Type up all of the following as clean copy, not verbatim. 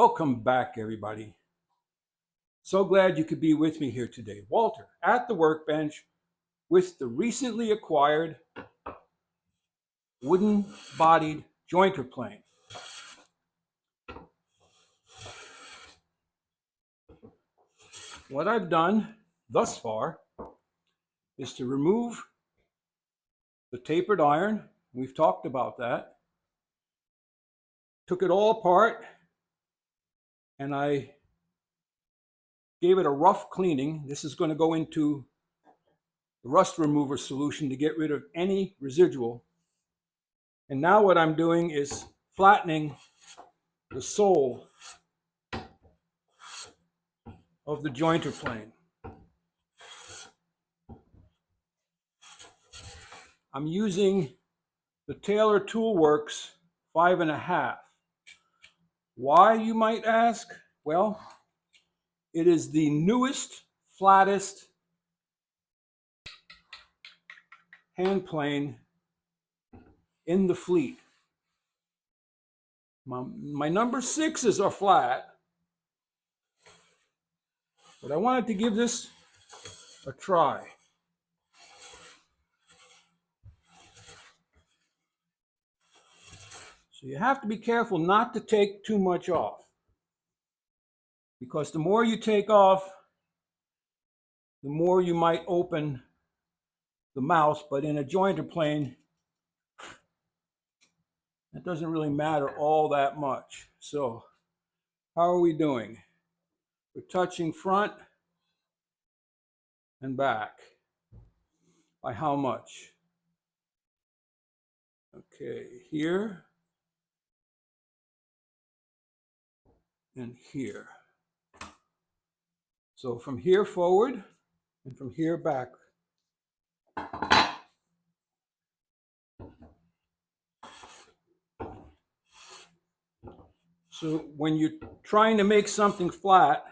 Welcome back, everybody. So glad you could be with me here today. Walter at the workbench with the recently acquired wooden bodied jointer plane. What I've done thus far is to remove the tapered iron. We've talked about that. Took it all apart and I gave it a rough cleaning. This is going to go into the rust remover solution to get rid of any residual. And now what I'm doing is flattening the sole of the jointer plane. I'm using the Taylor Toolworks 5.5. Why, you might ask? Well, it is the newest, flattest hand plane in the fleet. My number 6s are flat, but I wanted to give this a try. So you have to be careful not to take too much off, because the more you take off, the more you might open the mouth, but in a jointer plane, that doesn't really matter all that much. So how are we doing? We're touching front and back. By how much? Okay, here and here. So from here forward and from here back. So when you're trying to make something flat,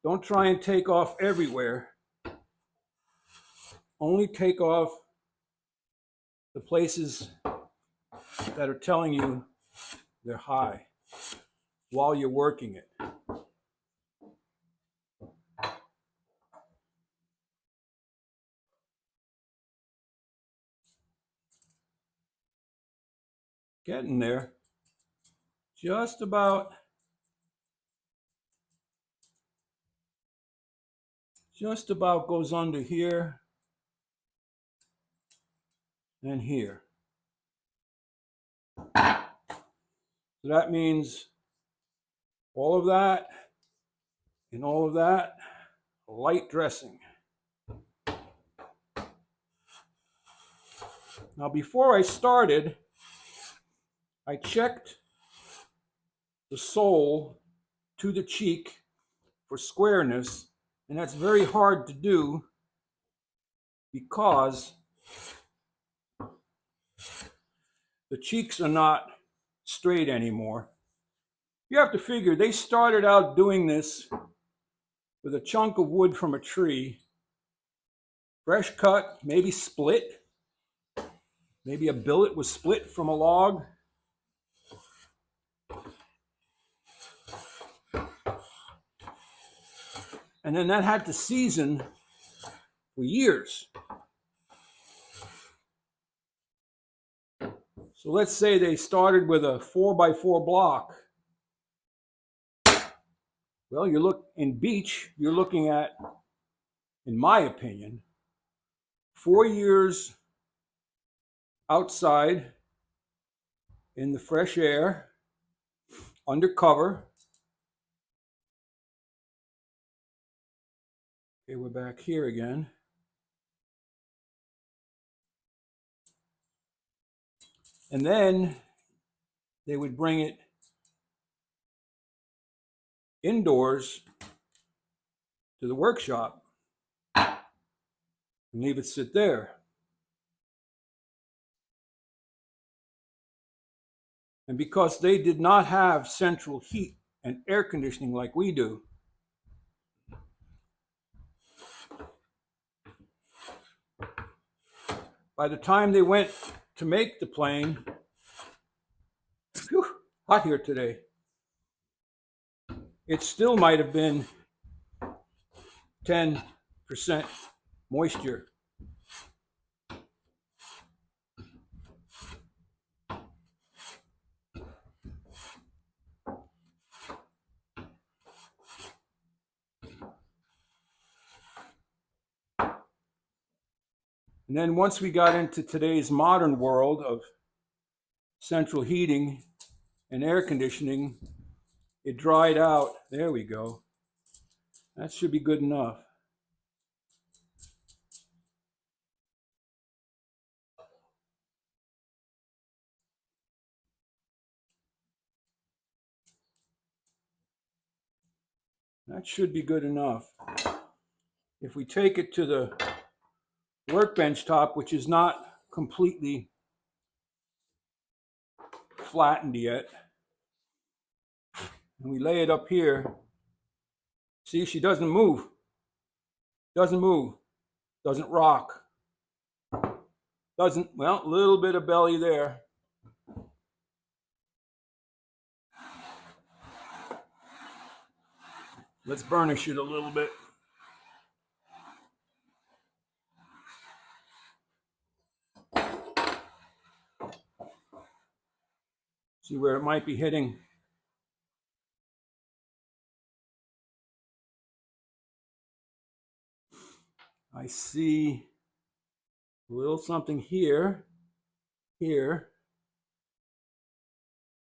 don't try and take off everywhere. Only take off the places that are telling you they're high while you're working it. Getting there. Just about goes under here and here. So that means all of that and all of that, light dressing. Now before I started, I checked the sole to the cheek for squareness, and that's very hard to do because the cheeks are not straight anymore. You have to figure they started out doing this with a chunk of wood from a tree, fresh cut, maybe split. Maybe a billet was split from a log. And then that had to season for years. So let's say they started with a 4x4 block. Well, you look in beech, you're looking at, in my opinion, 4 years outside in the fresh air, under cover. Okay, we're back here again. And then they would bring it indoors to the workshop and leave it sit there. And because they did not have central heat and air conditioning like we do, by the time they went to make the plane, whew, hot here today. it still might have been 10% moisture. And then once we got into today's modern world of central heating and air conditioning, it dried out. There we go. That should be good enough. That should be good enough. If we take it to the workbench top, which is not completely flattened yet, and we lay it up here, see, she doesn't move. Doesn't move. Doesn't rock. Doesn't, well, a little bit of belly there. Let's burnish it a little bit. See where it might be hitting. I see a little something here, here,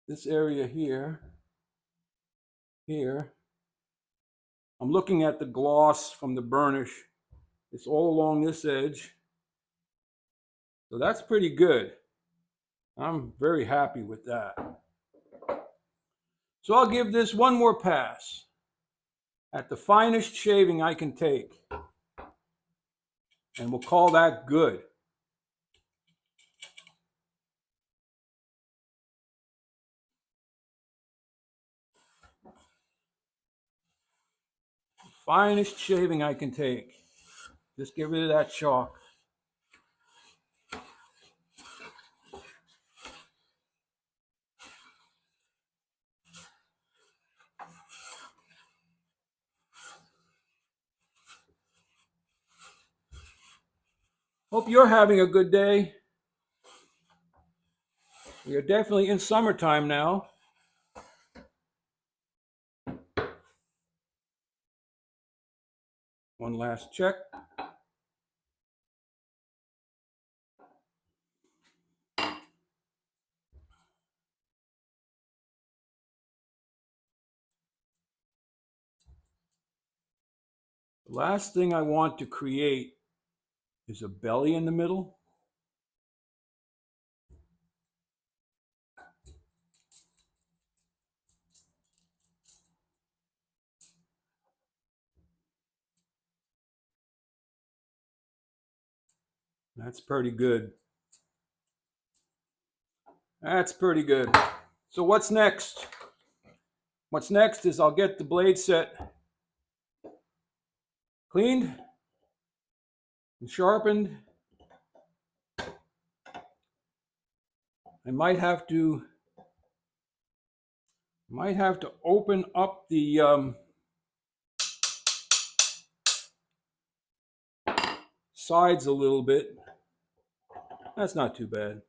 this area here, here. I'm looking at the gloss from the burnish. It's all along this edge. So that's pretty good. I'm very happy with that. So I'll give this one more pass at the finest shaving I can take. And we'll call that good. Finest shaving I can take. Just get rid of that chalk. Hope you're having a good day. We are definitely in summertime now. One last check. The last thing I want to create is a belly in the middle. That's pretty good. That's pretty good. So what's next? What's next is I'll get the blade set cleaned and sharpened. I might have to open up the sides a little bit. That's not too bad.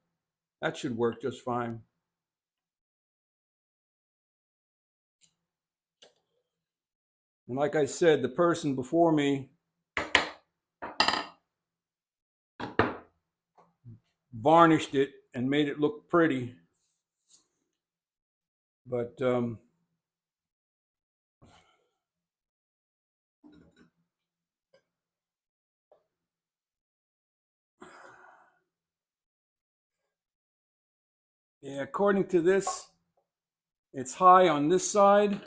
That should work just fine. And like I said, the person before me varnished it and made it look pretty. But yeah, according to this, it's high on this side.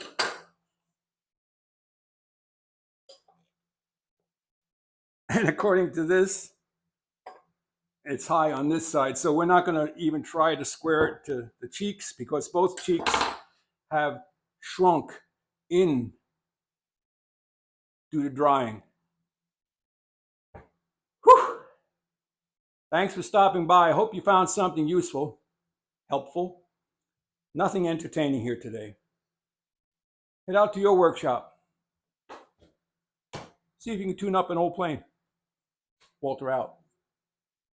And according to this, it's high on this side. So we're not going to even try to square it to the cheeks because both cheeks have shrunk in due to drying. Whew. Thanks for stopping by. I hope you found something useful, helpful. Nothing entertaining here today. Head out to your workshop. See if you can tune up an old plane. Walter out.